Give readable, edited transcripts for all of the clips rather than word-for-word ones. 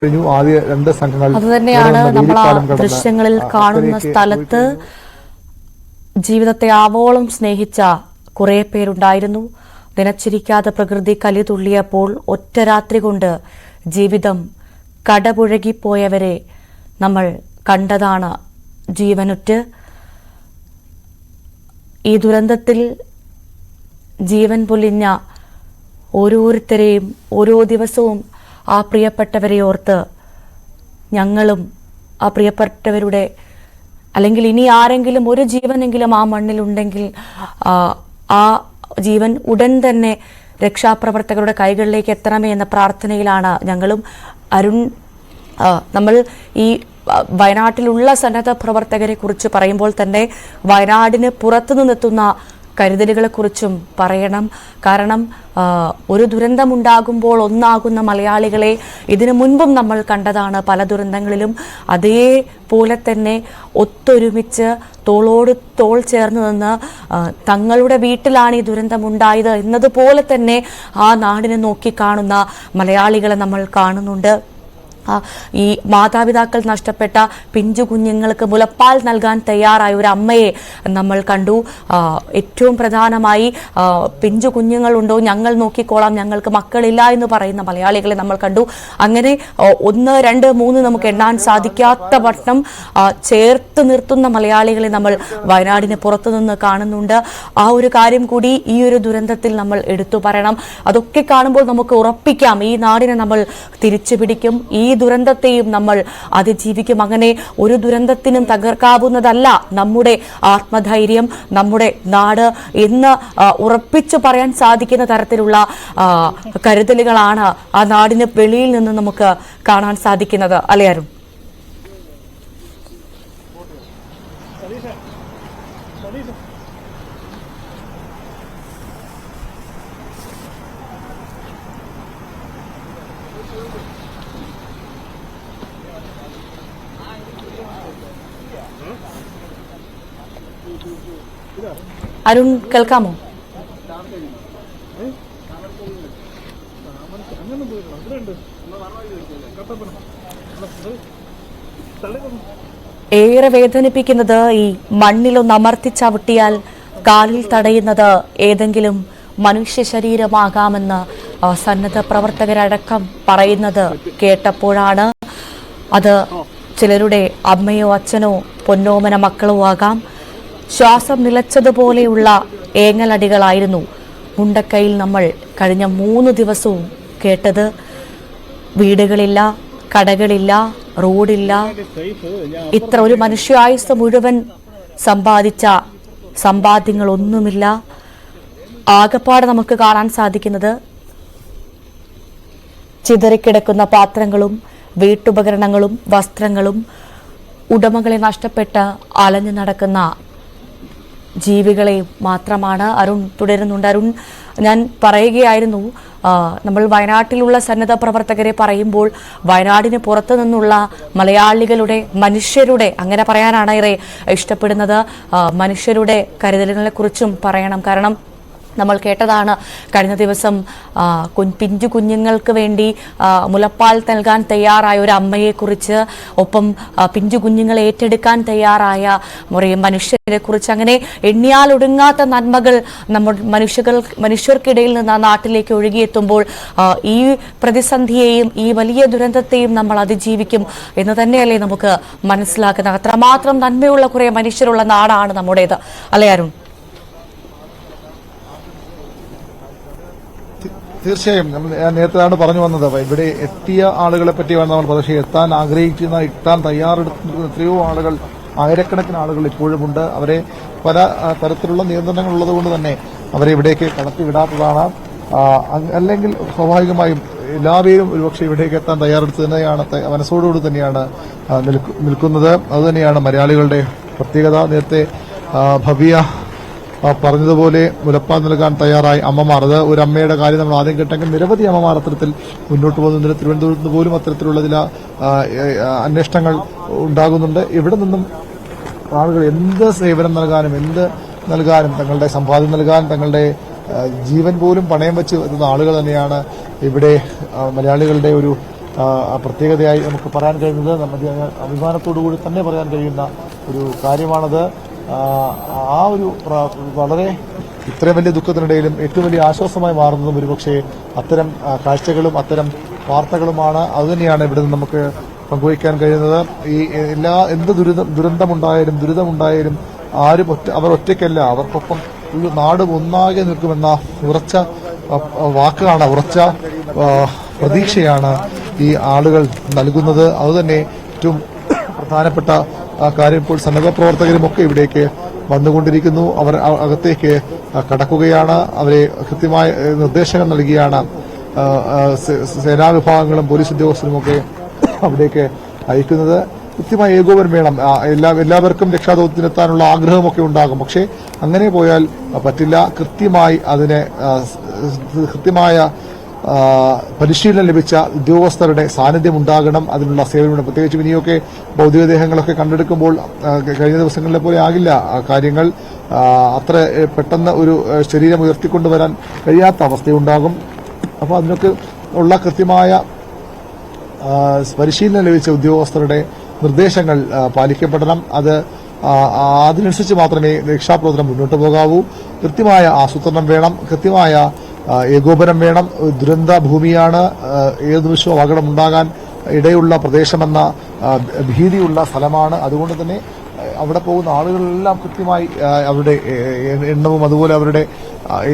ആദ്യ രണ്ട് സംഘങ്ങൾ അതുതന്നെയാണ് നമ്മൾ ആ ദൃശ്യങ്ങളിൽ കാണുന്ന സ്ഥലത്ത് ജീവിതത്തെ ആവോളം സ്നേഹിച്ച കുറെ പേരുണ്ടായിരുന്നു. നനച്ചിരിക്കാതെ പ്രകൃതി കലിതുള്ളിയപ്പോൾ ഒറ്റ രാത്രി കൊണ്ട് ജീവിതം കടപുഴകിപ്പോയവരെ നമ്മൾ കണ്ടതാണ്. ജീവനുറ്റ് ഈ ദുരന്തത്തിൽ ജീവൻ പൊലിഞ്ഞ ഓരോരുത്തരെയും ഓരോ ദിവസവും ആ പ്രിയപ്പെട്ടവരെ ഓർത്ത് ഞങ്ങളും ആ പ്രിയപ്പെട്ടവരുടെ അല്ലെങ്കിൽ ഇനി ആരെങ്കിലും ഒരു ജീവനെങ്കിലും ആ മണ്ണിലുണ്ടെങ്കിൽ ആ ജീവൻ ഉടൻ തന്നെ രക്ഷാപ്രവർത്തകരുടെ കൈകളിലേക്ക് എത്തണമേ എന്ന പ്രാർത്ഥനയിലാണ് ഞങ്ങളും. അരുൺ, നമ്മൾ ഈ വയനാട്ടിലുള്ള സന്നദ്ധ പ്രവർത്തകരെ കുറിച്ച് പറയുമ്പോൾ തന്നെ വയനാടിന് പുറത്തുനിന്നെത്തുന്ന കരുതലുകളെക്കുറിച്ചും പറയണം. കാരണം ഒരു ദുരന്തമുണ്ടാകുമ്പോൾ ഒന്നാകുന്ന മലയാളികളെ ഇതിനു മുൻപും നമ്മൾ കണ്ടതാണ്. പല ദുരന്തങ്ങളിലും അതേപോലെ തന്നെ ഒത്തൊരുമിച്ച് തോളോട് തോൾ ചേർന്ന് നിന്ന് തങ്ങളുടെ വീട്ടിലാണ് ഈ ദുരന്തമുണ്ടായത് എന്നതുപോലെ തന്നെ ആ നാടിനെ നോക്കിക്കാണുന്ന മലയാളികളെ നമ്മൾ കാണുന്നുണ്ട്. ഈ മാതാപിതാക്കൾ നഷ്ടപ്പെട്ട പിഞ്ചു കുഞ്ഞുങ്ങൾക്ക് മുലപ്പാൽ നൽകാൻ തയ്യാറായ ഒരു അമ്മയെ നമ്മൾ കണ്ടു. ഏറ്റവും പ്രധാനമായി പിഞ്ചു കുഞ്ഞുങ്ങളുണ്ടോ, ഞങ്ങൾ നോക്കിക്കോളാം, ഞങ്ങൾക്ക് മക്കളില്ല എന്ന് പറയുന്ന മലയാളികളെ നമ്മൾ കണ്ടു. അങ്ങനെ 1, 2, 3 നമുക്ക് എണ്ണാൻ സാധിക്കാത്ത വണ്ണം ചേർത്ത് നിർത്തുന്ന മലയാളികളെ നമ്മൾ വയനാടിന് പുറത്തുനിന്ന് കാണുന്നുണ്ട്. ആ ഒരു കാര്യം കൂടി ഈ ഒരു ദുരന്തത്തിൽ നമ്മൾ എടുത്തു പറയണം. അതൊക്കെ കാണുമ്പോൾ നമുക്ക് ഉറപ്പിക്കാം, ഈ നാടിനെ നമ്മൾ തിരിച്ചു പിടിക്കും, ഈ ദുരന്തത്തെയും നമ്മൾ അതിജീവിക്കും. അങ്ങനെ ഒരു ദുരന്തത്തിനും തകർക്കാവുന്നതല്ല നമ്മുടെ ആത്മധൈര്യം, നമ്മുടെ നാട് എന്ന് ഉറപ്പിച്ചു പറയാൻ സാധിക്കുന്ന തരത്തിലുള്ള കരുതലുകളാണ് ആ നാടിന് വെളിയിൽ നിന്ന് നമുക്ക് കാണാൻ സാധിക്കുന്നത്. അല്ലേ അരുൺ? അരുൺ, കേൾക്കാമോ? ഏറെ വേദനിപ്പിക്കുന്നത് ഈ മണ്ണിലൊന്ന് അമർത്തി ചവിട്ടിയാൽ കാലിൽ തടയുന്നത് ഏതെങ്കിലും മനുഷ്യ ശരീരമാകാമെന്ന് സന്നദ്ധ പ്രവർത്തകരടക്കം പറയുന്നത് കേട്ടപ്പോഴാണ്. അത് ചിലരുടെ അമ്മയോ അച്ഛനോ പൊന്നോമന മക്കളോ ആകാം. ശ്വാസം നിലച്ചതുപോലെയുള്ള ഏങ്ങലടികളായിരുന്നു മുണ്ടക്കയിൽ നമ്മൾ കഴിഞ്ഞ 3 ദിവസവും കേട്ടത്. വീടുകളില്ല, കടകളില്ല, റോഡില്ല. ഇത്ര ഒരു മനുഷ്യായുസ് മുഴുവൻ സമ്പാദിച്ച സമ്പാദ്യങ്ങളൊന്നുമില്ല. ആകപ്പാടെ നമുക്ക് കാണാൻ സാധിക്കുന്നത് ചിതറിക്കിടക്കുന്ന പാത്രങ്ങളും വീട്ടുപകരണങ്ങളും വസ്ത്രങ്ങളും ഉടമകളെ നഷ്ടപ്പെട്ട് അലഞ്ഞു നടക്കുന്ന ജീവികളെ മാത്രമാണ്. അരുൺ തുടരുന്നുണ്ട്. അരുൺ, ഞാൻ പറയുകയായിരുന്നു, നമ്മൾ വയനാട്ടിലുള്ള സന്നദ്ധ പ്രവർത്തകരെ പറയുമ്പോൾ വയനാടിന് പുറത്തു നിന്നുള്ള മലയാളികളുടെ, മനുഷ്യരുടെ, അങ്ങനെ പറയാനാണ് ഏറെ ഇഷ്ടപ്പെടുന്നത്, മനുഷ്യരുടെ കരുതലുകളെ കുറിച്ചും പറയണം. കാരണം നമ്മൾ കേട്ടതാണ് കഴിഞ്ഞ ദിവസം പിഞ്ചു കുഞ്ഞുങ്ങൾക്ക് വേണ്ടി മുലപ്പാൽ നൽകാൻ തയ്യാറായ ഒരു അമ്മയെക്കുറിച്ച്, ഒപ്പം പിഞ്ചു കുഞ്ഞുങ്ങളെ ഏറ്റെടുക്കാൻ തയ്യാറായ മനുഷ്യരെ കുറിച്ച്. അങ്ങനെ എണ്ണിയാലൊടുങ്ങാത്ത നന്മകൾ മനുഷ്യർക്കിടയിൽ നിന്ന് ആ നാട്ടിലേക്ക് ഒഴുകിയെത്തുമ്പോൾ ഈ പ്രതിസന്ധിയെയും ഈ വലിയ ദുരന്തത്തെയും നമ്മൾ അതിജീവിക്കും എന്ന് തന്നെയല്ലേ നമുക്ക് മനസ്സിലാക്കുന്നത്. അത്രമാത്രം നന്മയുള്ള കുറെ മനുഷ്യരുള്ള നാടാണ് നമ്മുടേത്. അല്ലേ അരുൺ? തീർച്ചയായും ഞാൻ നേരത്തെയാണ് പറഞ്ഞു വന്നത്, ഇവിടെ എത്തിയ ആളുകളെ പറ്റിയാണ് നമ്മൾ. പക്ഷേ എത്താൻ ആഗ്രഹിക്കുന്ന, എത്താൻ തയ്യാറെടുക്കുന്ന എത്രയോ ആളുകൾ, ആയിരക്കണക്കിന് ആളുകൾ ഇപ്പോഴുമുണ്ട്. അവരെ പല തരത്തിലുള്ള നിയന്ത്രണങ്ങൾ ഉള്ളതുകൊണ്ട് തന്നെ അവരെ ഇവിടേക്ക് കടത്തിവിടാത്തതാണ്. അല്ലെങ്കിൽ സ്വാഭാവികമായും എല്ലാവരും ഒരുപക്ഷെ ഇവിടേക്ക് എത്താൻ തയ്യാറെടുത്ത് തന്നെയാണ്, മനസ്സോടുകൂടി തന്നെയാണ് നിൽക്കുന്നത്. അതുതന്നെയാണ് മലയാളികളുടെ പ്രത്യേകത. നേരത്തെ ഭവ്യ പറഞ്ഞതുപോലെ മുലപ്പാൽ നൽകാൻ തയ്യാറായി അമ്മമാർ. അത് ഒരു അമ്മയുടെ കാര്യം നമ്മൾ ആദ്യം കേട്ടെങ്കിൽ നിരവധി അമ്മമാർ അത്തരത്തിൽ മുന്നോട്ട് പോകുന്നതിന് തിരുവനന്തപുരത്ത് നിന്ന് പോലും അത്തരത്തിലുള്ള ചില അന്വേഷണങ്ങൾ ഉണ്ടാകുന്നുണ്ട്. ഇവിടെ നിന്നും ആളുകൾ എന്ത് സേവനം നൽകാനും തങ്ങളുടെ സമ്പാദ്യം നൽകാൻ, തങ്ങളുടെ ജീവൻ പോലും പണയം വെച്ച് എത്തുന്ന ആളുകൾ തന്നെയാണ് ഇവിടെ മലയാളികളുടെ ഒരു പ്രത്യേകതയായി നമുക്ക് പറയാൻ കഴിയുന്നത്. നമ്മുടെ അഭിമാനത്തോടുകൂടി തന്നെ പറയാൻ കഴിയുന്ന ഒരു കാര്യമാണത്. ആ ഒരു വളരെ ഇത്രയും വലിയ ദുഃഖത്തിനിടയിലും ഏറ്റവും വലിയ ആശ്വാസമായി മാറുന്നതും ഒരുപക്ഷെ അത്തരം കാഴ്ചകളും അത്തരം വാർത്തകളുമാണ്. അതുതന്നെയാണ് ഇവിടെ നിന്ന് നമുക്ക് പങ്കുവയ്ക്കാൻ കഴിയുന്നത്. ഈ എന്ത് ദുരിതമുണ്ടായാലും ആരും അവർ ഒറ്റയ്ക്കല്ല, അവർക്കൊപ്പം ഒരു നാട് ഒന്നാകെ നിൽക്കുമെന്ന ഉറച്ച വാക്കാണ്, ഉറച്ച പ്രതീക്ഷയാണ് ഈ ആളുകൾ നൽകുന്നത്. അതുതന്നെ ഏറ്റവും പ്രധാനപ്പെട്ട കാര്യം, ഇപ്പോൾ സന്നദ്ധ ഒക്കെ ഇവിടേക്ക് വന്നുകൊണ്ടിരിക്കുന്നു. അവർ അകത്തേക്ക് കടക്കുകയാണ്. അവരെ കൃത്യമായ നിർദ്ദേശങ്ങൾ നൽകിയാണ് സേനാ വിഭാഗങ്ങളും പോലീസ് ഉദ്യോഗസ്ഥരുമൊക്കെ അവിടേക്ക് അയക്കുന്നത്. കൃത്യമായ ഏകോപനം വേണം. എല്ലാവർക്കും രക്ഷാദൌത്യത്തിനെത്താനുള്ള ആഗ്രഹമൊക്കെ ഉണ്ടാകും. പക്ഷേ അങ്ങനെ പോയാൽ പറ്റില്ല. കൃത്യമായി അതിന് കൃത്യമായ പരിശീലനം ലഭിച്ച ഉദ്യോഗസ്ഥരുടെ സാന്നിധ്യം ഉണ്ടാകണം. അതിനുള്ള സേവനമുണ്ട്. പ്രത്യേകിച്ച് ഇനിയൊക്കെ ഭൗതികദേഹങ്ങളൊക്കെ കണ്ടെടുക്കുമ്പോൾ കഴിഞ്ഞ ദിവസങ്ങളിലെ പോലെ ആകില്ല കാര്യങ്ങൾ. അത്ര പെട്ടെന്ന് ഒരു ശരീരം ഉയർത്തിക്കൊണ്ടുവരാൻ കഴിയാത്ത അവസ്ഥയുണ്ടാകും. അപ്പോൾ അതിനൊക്കെ ഉള്ള കൃത്യമായ പരിശീലനം ലഭിച്ച ഉദ്യോഗസ്ഥരുടെ നിർദ്ദേശങ്ങൾ പാലിക്കപ്പെടണം. അതിനനുസരിച്ച് മാത്രമേ രക്ഷാപ്രവർത്തനം മുന്നോട്ട് പോകാവൂ. കൃത്യമായ ആസൂത്രണം വേണം, കൃത്യമായ ഏകോപനം വേണം. ദുരന്ത ഭൂമിയാണ്, ഏതു നിമിഷവും അപകടമുണ്ടാകാൻ ഇടയുള്ള പ്രദേശമെന്ന ഭീതിയുള്ള സ്ഥലമാണ്. അതുകൊണ്ട് തന്നെ അവിടെ പോകുന്ന ആളുകളെല്ലാം കൃത്യമായി അവരുടെ എണ്ണവും അതുപോലെ അവരുടെ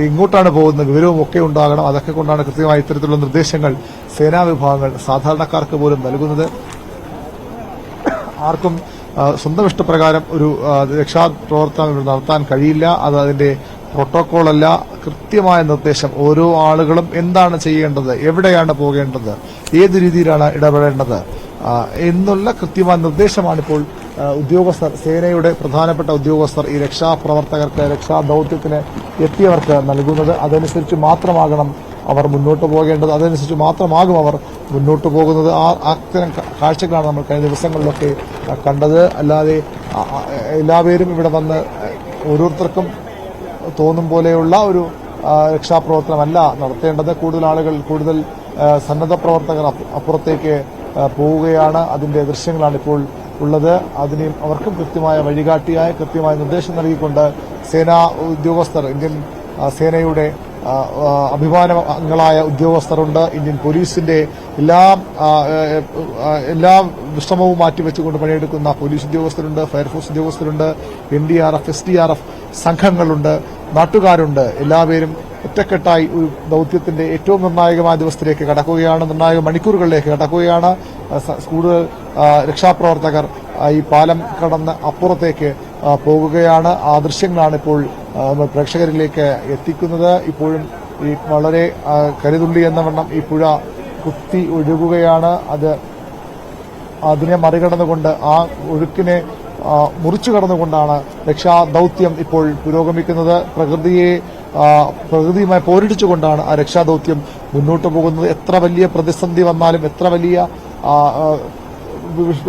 എങ്ങോട്ടാണ് പോകുന്ന വിവരവും ഒക്കെ ഉണ്ടാകണം. അതൊക്കെ കൊണ്ടാണ് കൃത്യമായി ഇത്തരത്തിലുള്ള നിർദ്ദേശങ്ങൾ സേനാ വിഭാഗങ്ങൾ സാധാരണക്കാർക്ക് പോലും നൽകുന്നത്. ആർക്കും സ്വന്തം ഇഷ്ടപ്രകാരം ഒരു രക്ഷാപ്രവർത്തനം നടത്താൻ കഴിയില്ല. അത് അതിന്റെ പ്രോട്ടോകോളല്ല, കൃത്യമായ നിർദ്ദേശം. ഓരോ ആളുകളും എന്താണ് ചെയ്യേണ്ടത്, എവിടെയാണ് പോകേണ്ടത്, ഏത് രീതിയിലാണ് ഇടപെടേണ്ടത് എന്നുള്ള കൃത്യമായ നിർദ്ദേശമാണിപ്പോൾ ഉദ്യോഗസ്ഥർ, സേനയുടെ പ്രധാനപ്പെട്ട ഉദ്യോഗസ്ഥർ ഈ രക്ഷാപ്രവർത്തകർക്ക്, രക്ഷാദൌത്യത്തിന് എത്തിയവർക്ക് നൽകുന്നത്. അതനുസരിച്ച് മാത്രമാകണം അവർ മുന്നോട്ട് പോകേണ്ടത്, അതനുസരിച്ച് മാത്രമാകും അവർ മുന്നോട്ട് പോകുന്നത്. അത്തരം കാഴ്ചകളാണ് നമ്മൾ കഴിഞ്ഞ ദിവസങ്ങളിലൊക്കെ കണ്ടത്. അല്ലാതെ എല്ലാവരും ഇവിടെ വന്ന് ഓരോരുത്തർക്കും തോന്നും പോലെയുള്ള ഒരു രക്ഷാപ്രവർത്തനമല്ല നടത്തേണ്ടത്. കൂടുതൽ ആളുകൾ, കൂടുതൽ സന്നദ്ധ പ്രവർത്തകർ അപ്പുറത്തേക്ക് പോവുകയാണ്. അതിന്റെ ദൃശ്യങ്ങളാണ് ഇപ്പോൾ ഉള്ളത്. അതിന് അവർക്കും കൃത്യമായ വഴികാട്ടിയായ കൃത്യമായ നിർദ്ദേശം നൽകിക്കൊണ്ട് സേനാ ഉദ്യോഗസ്ഥർ, ഇന്ത്യൻ സേനയുടെ അഭിമാനങ്ങളായ ഉദ്യോഗസ്ഥരുണ്ട്. ഇന്ത്യൻ പോലീസിന്റെ എല്ലാ വിശ്രമവും മാറ്റിവെച്ചുകൊണ്ട് പണിയെടുക്കുന്ന പോലീസ് ഉദ്യോഗസ്ഥരുണ്ട്, ഫയർഫോഴ്സ് ഉദ്യോഗസ്ഥരുണ്ട്, NDRF, SDRF സംഘങ്ങളുണ്ട്, നാട്ടുകാരുണ്ട്. എല്ലാവരും ഒറ്റക്കെട്ടായി ഒരു ദൌത്യത്തിന്റെ ഏറ്റവും നിർണായകമായ ദിവസത്തിലേക്ക് കടക്കുകയാണ്, നിർണായക മണിക്കൂറുകളിലേക്ക് കടക്കുകയാണ്. കൂടുതൽ രക്ഷാപ്രവർത്തകർ ഈ പാലം കടന്ന് അപ്പുറത്തേക്ക് പോകുകയാണ്. ആ ദൃശ്യങ്ങളാണ് ഇപ്പോൾ പ്രേക്ഷകരിലേക്ക് എത്തിക്കുന്നത്. ഇപ്പോഴും ഈ വളരെ കരുതുള്ളി എന്ന വണ്ണം ഈ പുഴ കുത്തി ഒഴുകുകയാണ്. അതിനെ മറികടന്നുകൊണ്ട്, ആ ഒഴുക്കിനെ മുറിച്ചു കടന്നുകൊണ്ടാണ് രക്ഷാദൌത്യം ഇപ്പോൾ പുരോഗമിക്കുന്നത്. പ്രകൃതിയുമായി പോരടിച്ചുകൊണ്ടാണ് ആ രക്ഷാദൌത്യം മുന്നോട്ട് പോകുന്നത്. എത്ര വലിയ പ്രതിസന്ധി വന്നാലും, എത്ര വലിയ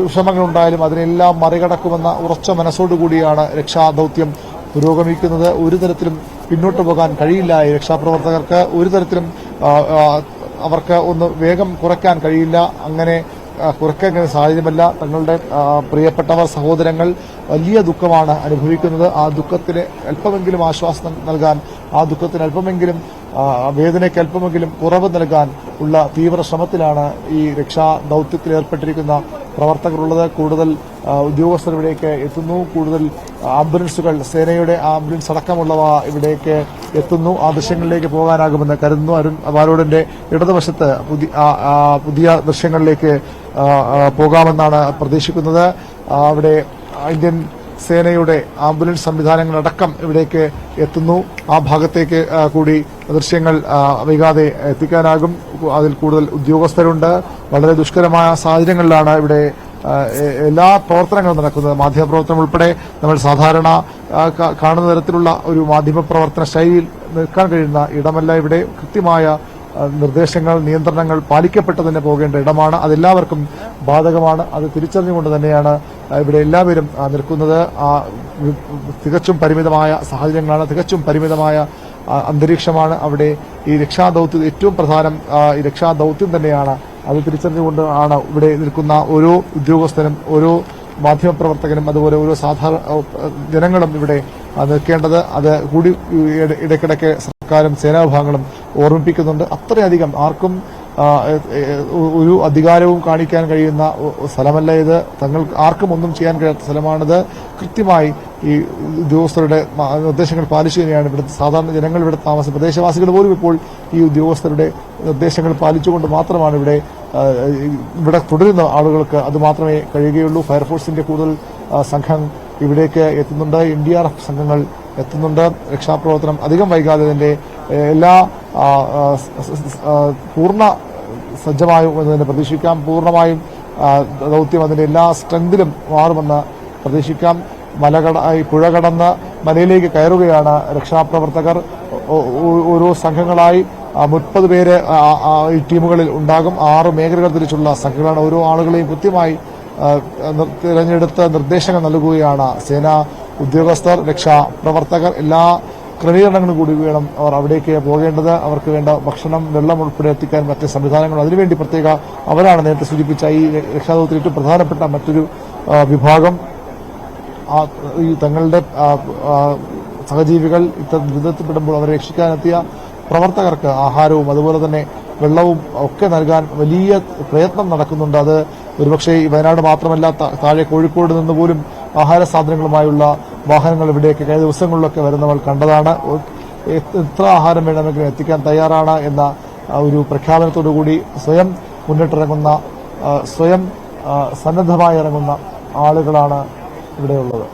വിഷമങ്ങളുണ്ടായാലും അതിനെല്ലാം മറികടക്കുമെന്ന ഉറച്ച മനസ്സോടുകൂടിയാണ് രക്ഷാദൌത്യം പുരോഗമിക്കുന്നത്. ഒരു തരത്തിലും പിന്നോട്ട് പോകാൻ കഴിയില്ല ഈ രക്ഷാപ്രവർത്തകർക്ക്. ഒരു തരത്തിലും അവർക്ക് ഒന്ന് വേഗം കുറയ്ക്കാൻ കഴിയില്ല. അങ്ങനെ കുറയ്ക്കാൻ സാഹചര്യമല്ല. തങ്ങളുടെ പ്രിയപ്പെട്ടവർ, സഹോദരങ്ങൾ വലിയ ദുഃഖമാണ് അനുഭവിക്കുന്നത്. ആ ദുഃഖത്തിന് അല്പമെങ്കിലും ആശ്വാസം നൽകാൻ, ആ ദുഃഖത്തിന് അല്പമെങ്കിലും വേദനയ്ക്ക് അല്പമെങ്കിലും കുറവ് നൽകാൻ ഉള്ള തീവ്ര ശ്രമത്തിലാണ് ഈ രക്ഷാദൌത്യത്തിൽ ഏർപ്പെട്ടിരിക്കുന്ന പ്രവർത്തകരുള്ളത്. കൂടുതൽ ഉദ്യോഗസ്ഥർ ഇവിടേക്ക് എത്തുന്നു. കൂടുതൽ ആംബുലൻസുകൾ, സേനയുടെ ആംബുലൻസ് അടക്കമുള്ളവ ഇവിടേക്ക് എത്തുന്നു. ആ ദൃശ്യങ്ങളിലേക്ക് പോകാനാകുമെന്ന് കരുതുന്നു. അരുൺ ബാലോഡിന്റെ ഇടതുവശത്ത് പുതിയ ദൃശ്യങ്ങളിലേക്ക് പോകാമെന്നാണ് പ്രതീക്ഷിക്കുന്നത്. അവിടെ ഇന്ത്യൻ സേനയുടെ ആംബുലൻസ് സംവിധാനങ്ങളടക്കം ഇവിടേക്ക് എത്തുന്നു. ആ ഭാഗത്തേക്ക് കൂടി ദൃശ്യങ്ങൾ വൈകാതെ എത്തിക്കാനാകും. അതിൽ കൂടുതൽ ഉദ്യോഗസ്ഥരുണ്ട്. വളരെ ദുഷ്കരമായ സാഹചര്യങ്ങളിലാണ് ഇവിടെ എല്ലാ പ്രവർത്തനങ്ങളും നടക്കുന്നത്. മാധ്യമപ്രവർത്തനം ഉൾപ്പെടെ നമ്മൾ സാധാരണ കാണുന്ന തരത്തിലുള്ള ഒരു മാധ്യമപ്രവർത്തന ശൈലിയിൽ നിൽക്കാൻ കഴിയുന്ന ഇടമല്ല ഇവിടെ. കൃത്യമായ നിർദ്ദേശങ്ങൾ, നിയന്ത്രണങ്ങൾ പാലിക്കപ്പെട്ട് തന്നെ പോകേണ്ട ഇടമാണ്. അതെല്ലാവർക്കും ബാധകമാണ്. അത് തിരിച്ചറിഞ്ഞുകൊണ്ട് തന്നെയാണ് ഇവിടെ എല്ലാവരും നിൽക്കുന്നത്. തികച്ചും പരിമിതമായ സാഹചര്യങ്ങളാണ്, തികച്ചും പരിമിതമായ അന്തരീക്ഷമാണ് അവിടെ. ഈ രക്ഷാദൌത്യം ഏറ്റവും പ്രധാനം ഈ രക്ഷാദൌത്യം തന്നെയാണ്. അത് തിരിച്ചറിഞ്ഞുകൊണ്ട് ആണ് ഇവിടെ നിൽക്കുന്ന ഓരോ ഉദ്യോഗസ്ഥനും ഓരോ മാധ്യമപ്രവർത്തകനും അതുപോലെ ഓരോ സാധാരണ ജനങ്ങളും ഇവിടെ നിൽക്കേണ്ടത്. അത് കൂടി ഇടയ്ക്കിടയ്ക്ക് സർക്കാരും സേനാ വിഭാഗങ്ങളും ഓർമ്മിപ്പിക്കുന്നുണ്ട്. അത്രയധികം ആർക്കും ഒരു അധികാരവും കാണിക്കാൻ കഴിയുന്ന സ്ഥലമല്ല ഇത്. തങ്ങൾക്ക് ആർക്കും ഒന്നും ചെയ്യാൻ കഴിയാത്ത സ്ഥലമാണിത്. കൃത്യമായി ഈ ഉദ്യോഗസ്ഥരുടെ നിർദ്ദേശങ്ങൾ പാലിച്ചു തന്നെയാണ് ഇവിടുത്തെ സാധാരണ ജനങ്ങൾ ഇവിടെ താമസം പ്രദേശവാസികൾ പോലും ഇപ്പോൾ ഈ ഉദ്യോഗസ്ഥരുടെ നിർദ്ദേശങ്ങൾ പാലിച്ചുകൊണ്ട് മാത്രമാണ് ഇവിടെ തുടരുന്ന ആളുകൾക്ക് അത് മാത്രമേ കഴിയുകയുള്ളൂ. ഫയർഫോഴ്സിന്റെ കൂടുതൽ സംഘം ഇവിടേക്ക് എത്തുന്നുണ്ട്. NDRF സംഘങ്ങൾ എത്തുന്നുണ്ട്. രക്ഷാപ്രവർത്തനം അധികം വൈകാതെ ഇതിന്റെ എല്ലാ പൂർണ്ണ സജ്ജമായും എന്ന് തന്നെ പ്രതീക്ഷിക്കാം. പൂർണ്ണമായും ദൌത്യം അതിന്റെ എല്ലാ സ്ട്രെങ്തിലും മാറുമെന്ന് പ്രതീക്ഷിക്കാം. പുഴ കടന്ന് മലയിലേക്ക് കയറുകയാണ് രക്ഷാപ്രവർത്തകർ. ഓരോ സംഘങ്ങളായി 30 പേര് ഈ ടീമുകളിൽ ഉണ്ടാകും. 6 മേഖലകൾ തിരിച്ചുള്ള സംഘങ്ങളാണ്. ഓരോ ആളുകളെയും കൃത്യമായി തിരഞ്ഞെടുത്ത് നിർദ്ദേശങ്ങൾ നൽകുകയാണ് സേനാ ഉദ്യോഗസ്ഥർ, രക്ഷാപ്രവർത്തകർ. എല്ലാ ക്രമീകരണങ്ങളും കൂടി വേണം അവർ അവിടേക്ക് പോകേണ്ടത്. അവർക്ക് വേണ്ട ഭക്ഷണം, വെള്ളം ഉൾപ്പെടെ എത്തിക്കാൻ മറ്റ് സംവിധാനങ്ങൾ അതിനുവേണ്ടി പ്രത്യേക അവരാണ് നേരത്തെ സൂചിപ്പിച്ച ഈ രക്ഷാദൌത്യത്തിൽ ഏറ്റവും പ്രധാനപ്പെട്ട മറ്റൊരു വിഭാഗം. ഈ തങ്ങളുടെ സഹജീവികൾ ഇത്തരം ദുരിതത്തിൽപ്പെടുമ്പോൾ അവരെ രക്ഷിക്കാനെത്തിയ പ്രവർത്തകർക്ക് ആഹാരവും അതുപോലെ തന്നെ വെള്ളവും ഒക്കെ നൽകാൻ വലിയ പ്രയത്നം നടക്കുന്നുണ്ട്. അത് ഒരുപക്ഷെ ഈ വയനാട് മാത്രമല്ല, താഴെ കോഴിക്കോട് നിന്ന് പോലും ആഹാര സാധനങ്ങളുമായുള്ള വാഹനങ്ങൾ ഇവിടേക്ക് കഴിഞ്ഞ ദിവസങ്ങളിലൊക്കെ വരുന്നവർ കണ്ടതാണ്. എത്ര ആഹാരം വേണമെങ്കിലും എത്തിക്കാൻ തയ്യാറാണ് എന്ന ഒരു പ്രഖ്യാപനത്തോടുകൂടി സ്വയം മുന്നിട്ടിറങ്ങുന്ന, സ്വയം സന്നദ്ധമായി ഇറങ്ങുന്ന ആളുകളാണ് ഇവിടെയുള്ളത്.